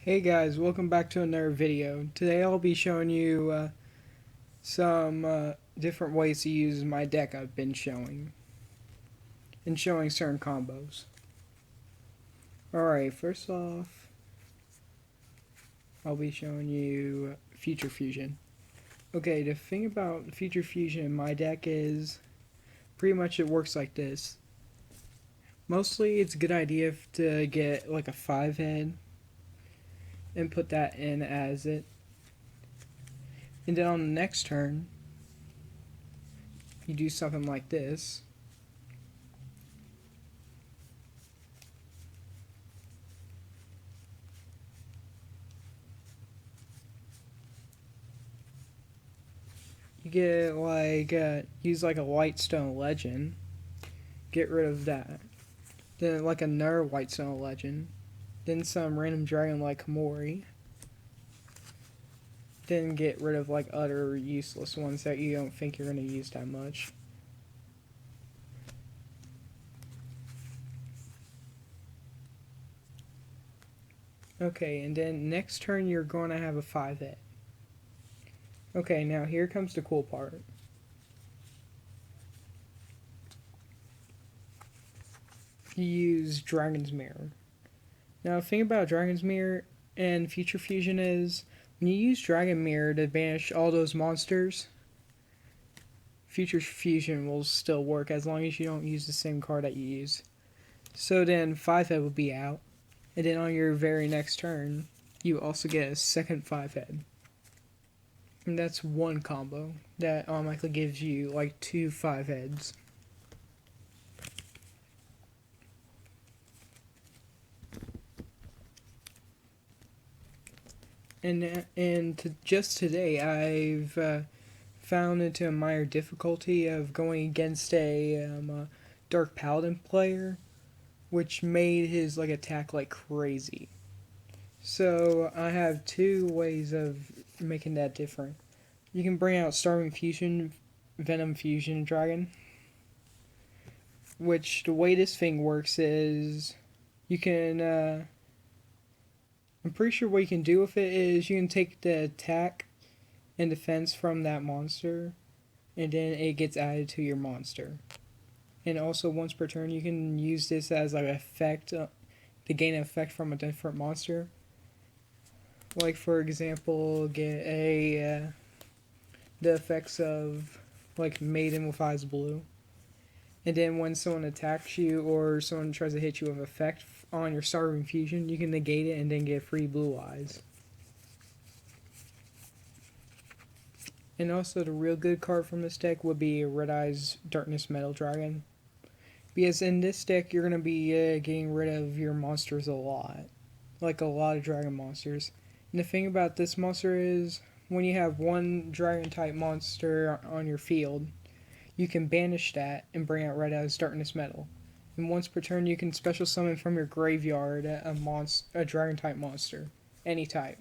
Hey guys, welcome back to another video. Today I'll be showing you some different ways to use my deck I've been showing, and showing certain combos. Alright, first off, I'll be showing you Future Fusion. Okay, the thing about Future Fusion in my deck is pretty much it works like this. Mostly it's a good idea to get like a 5-head and put that in as it. And then on the next turn, you do something like this. You get use like a Whitestone Legend, get rid of that. Then like another Whitestone Legend, then some random dragon like Kamori. Then get rid of like other useless ones that you don't think you're gonna use that much. Okay, and then next turn you're going to have a 5-hit. Okay, now here comes the cool part. You use Dragon's Mirror. Now, the thing about Dragon's Mirror and Future Fusion is when you use Dragon Mirror to banish all those monsters, Future Fusion will still work as long as you don't use the same card that you use. So then 5-head will be out, and then on your very next turn, you also get a second 5-head. And that's one combo that automatically gives you like 2 5-heads. Just today, I've found into a minor difficulty of going against a Dark Paladin player, which made his like attack like crazy. So I have two ways of making that different. You can bring out Starving Fusion, Venom Fusion Dragon, which the way this thing works is you can I'm pretty sure what you can do with it is you can take the attack and defense from that monster, and then it gets added to your monster. And also once per turn you can use this as like an effect to gain an effect from a different monster. Like for example, get a the effects of like Maiden with Eyes Blue. And then when someone attacks you or someone tries to hit you with effect on your Starving Fusion, you can negate it and then get free blue eyes. And also the real good card from this deck would be Red Eyes Darkness Metal Dragon. Because in this deck you're going to be getting rid of your monsters a lot. Like a lot of dragon monsters. And the thing about this monster is when you have one dragon type monster on your field, you can banish that and bring out Red Eyes Darkness Metal. And once per turn, you can special summon from your graveyard a dragon type monster, any type.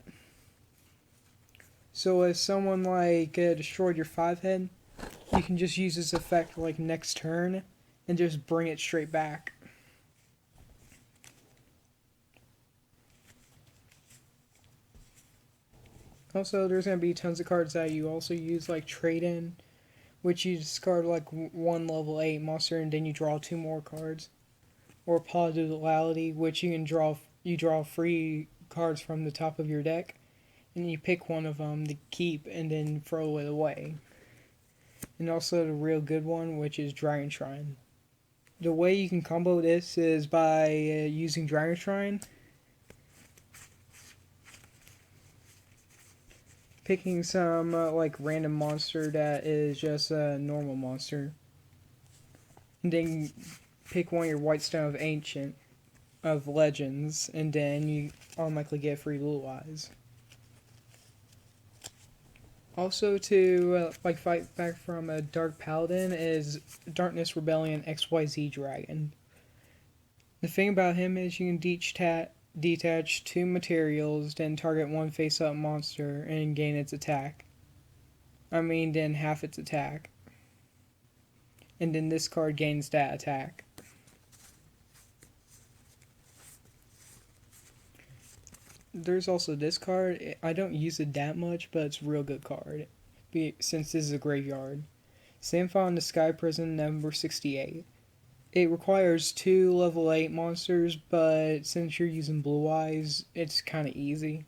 So if someone like destroyed your 5-head, you can just use this effect like next turn and just bring it straight back. Also, there's going to be tons of cards that you also use like Trade In, which you discard like one level 8 monster and then you draw 2 more cards. Or Duality, which you draw free cards from the top of your deck, and you pick one of them to keep and then throw it away. And also the real good one, which is Dragon Shrine. The way you can combo this is by using Dragon Shrine, picking some like random monster that is just a normal monster, and then pick one of your Whitestone of Ancient of Legends, and then you automatically get free blue eyes. Also, to like fight back from a Dark Paladin is Darkness Rebellion XYZ Dragon. The thing about him is you can detach 2 materials, then target one face-up monster and gain its attack. Then half its attack. And then this card gains that attack. There's also this card. I don't use it that much, but it's a real good card. Since this is a graveyard. Sandfall in the Sky Prison number 68. It requires 2 level 8 monsters, but since you're using Blue Eyes, it's kind of easy.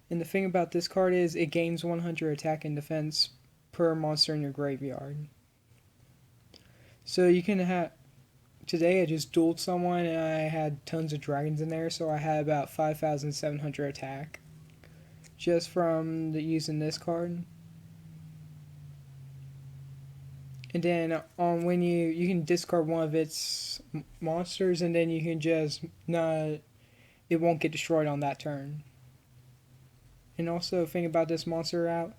And the thing about this card is it gains 100 attack and defense per monster in your graveyard. So you can have. Today I just dueled someone and I had tons of dragons in there, so I had about 5,700 attack. Just from using this card. And then on when you can discard one of its monsters, and then you can just not. It won't get destroyed on that turn. And also, the thing about this monster out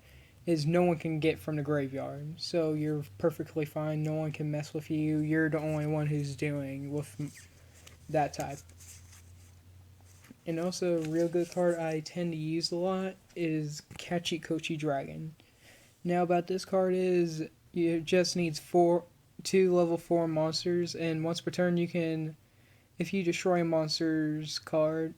is no one can get from the graveyard, so you're perfectly fine. No one can mess with you. You're the only one who's doing with that type. And also, a real good card I tend to use a lot is Kachi Kochi Dragon. Now about this card is it just needs 2 level 4 monsters, and once per turn you can, if you destroy a monster's card,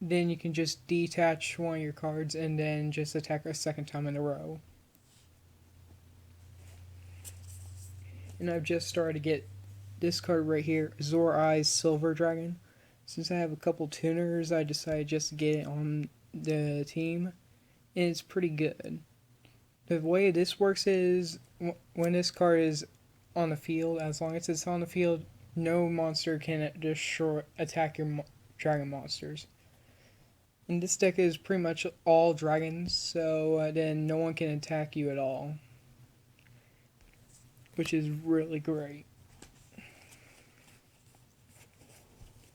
then you can just detach one of your cards and then just attack a second time in a row. And I've just started to get this card right here, Azor Eyes Silver Dragon. Since I have a couple tuners, I decided just to get it on the team, and it's pretty good. The way this works is when this card is on the field, as long as it's on the field, no monster can attack your dragon monsters. And this deck is pretty much all dragons, so then no one can attack you at all, which is really great.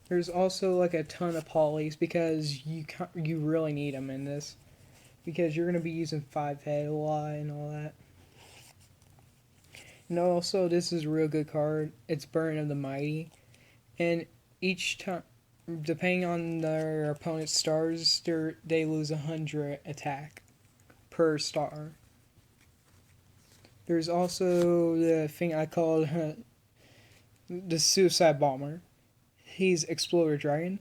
There's also like a ton of polys because you really need them in this, because you're going to be using 5-head a lot and all that. And also, this is a real good card. It's Burden of the Mighty. And each time, depending on their opponent's stars, they lose 100 attack per star. There's also the thing I call the Suicide Bomber. He's Exploder Dragon.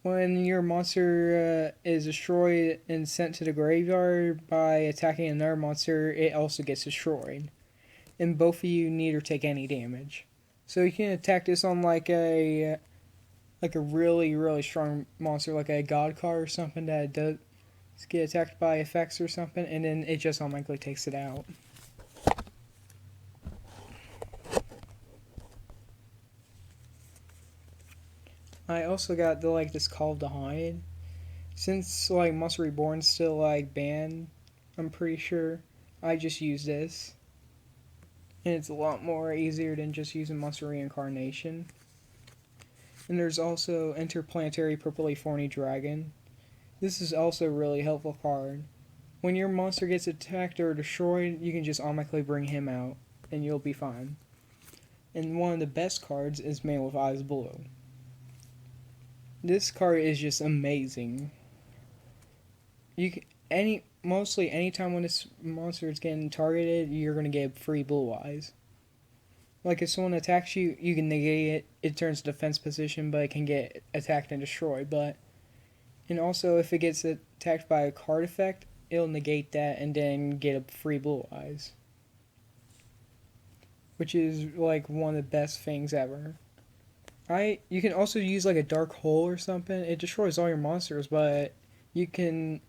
When your monster is destroyed and sent to the graveyard by attacking another monster, it also gets destroyed. And both of you neither take any damage. So you can attack this on like a really, really strong monster, like a God card or something that does get attacked by effects or something, and then it just automatically takes it out. I also got this Call of the Hide. Since Monster Reborn's still banned, I'm pretty sure, I just use this. And it's a lot more easier than just using Monster Reincarnation. And there's also Interplanetary Purpley Thorny Dragon. This is also a really helpful card. When your monster gets attacked or destroyed, you can just automatically bring him out, and you'll be fine. And one of the best cards is Man with Eyes Blue. This card is just amazing. Mostly anytime when this monster is getting targeted, you're gonna get free Blue Eyes. Like if someone attacks you, you can negate it. It turns defense position, but it can get attacked and destroyed. And also if it gets attacked by a card effect, it'll negate that and then get a free Blue Eyes, which is one of the best things ever. You can also use a Dark Hole or something. It destroys all your monsters, but you can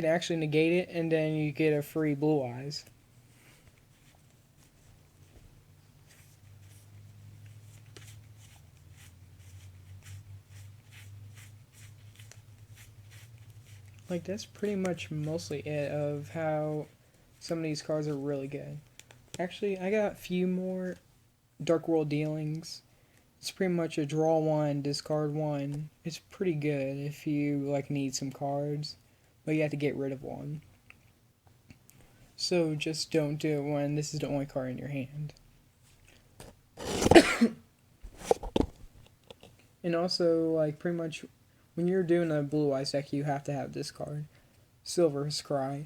actually negate it and then you get a free Blue Eyes. That's pretty much mostly it of how some of these cards are really good. Actually, I got a few more Dark World Dealings. It's pretty much a draw 1, discard 1. It's pretty good if you need some cards, but you have to get rid of one. So just don't do it when this is the only card in your hand. And also, pretty much when you're doing a Blue Eyes deck, you have to have this card, Silver Scry.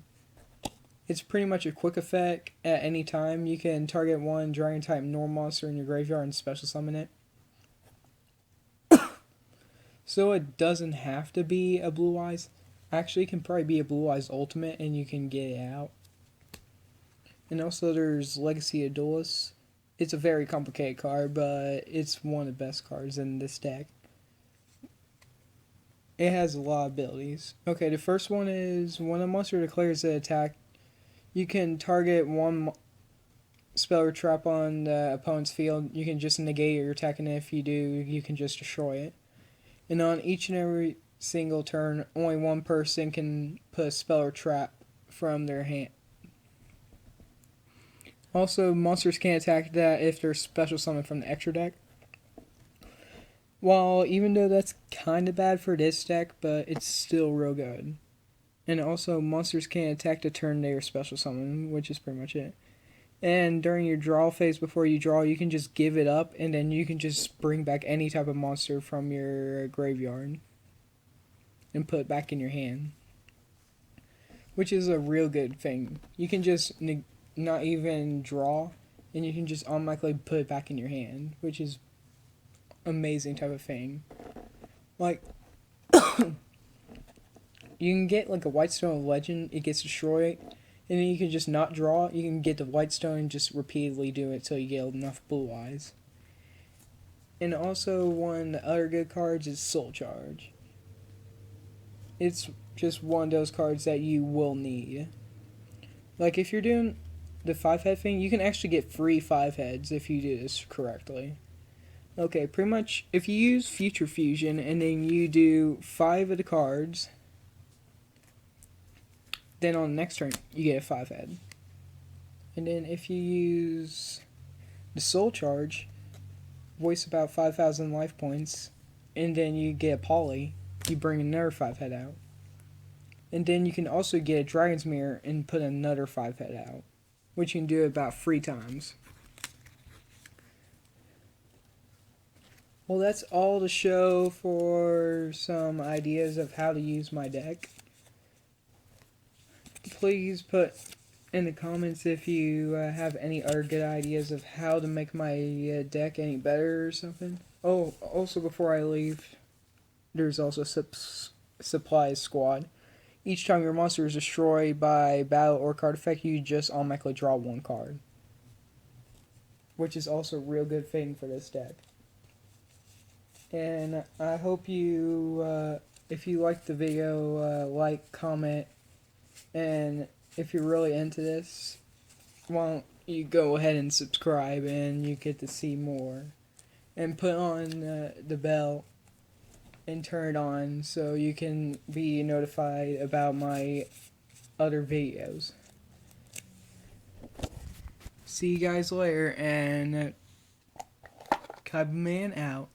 It's pretty much a quick effect at any time. You can target one Dragon type normal monster in your graveyard and special summon it. So it doesn't have to be a Blue Eyes. Actually, it can probably be a Blue Eyes Ultimate and you can get it out. And also there's Legacy of Duelists. It's a very complicated card, but it's one of the best cards in this deck. It has a lot of abilities. Okay, the first one is when a monster declares an attack, you can target one spell or trap on the opponent's field. You can just negate your attack, and if you do, you can just destroy it. And on each and every single turn, only one person can put a spell or trap from their hand. Also, monsters can't attack that if they're special summoned from the extra deck. While even though that's kind of bad for this deck, but it's still real good. And also, monsters can't attack the turn they are special summoned, which is pretty much it. And during your draw phase, before you draw, you can just give it up, and then you can just bring back any type of monster from your graveyard and put it back in your hand, which is a real good thing. You can just not even draw, and you can just automatically put it back in your hand, which is amazing type of thing. Like, you can get like a Whitestone of Legend, it gets destroyed, and then you can just not draw. You can get the Whitestone and just repeatedly do it till you get enough Blue Eyes. And also one of the other good cards is Soul Charge. It's just one of those cards that you will need. Like if you're doing the 5-head thing, you can actually get free 5 heads if you do this correctly. Okay, pretty much if you use Future Fusion and then you do 5 of the cards, then on the next turn you get a 5-head. And then if you use the Soul Charge, voice about 5,000 life points, and then you get a Poly, you bring another 5-head out. And then you can also get a Dragon's Mirror and put another 5-head out, which you can do about 3 times. Well, that's all the show for some ideas of how to use my deck. Please put in the comments if you have any other good ideas of how to make my deck any better or something. Oh, also before I leave, there's also Supply Squad. Each time your monster is destroyed by battle or card effect, you just automatically draw 1 card, which is also a real good thing for this deck. And I hope you, if you liked the video, like, comment, and if you're really into this, why don't you go ahead and subscribe and you get to see more. And put on the bell and turn it on so you can be notified about my other videos. See you guys later, and Cubman out.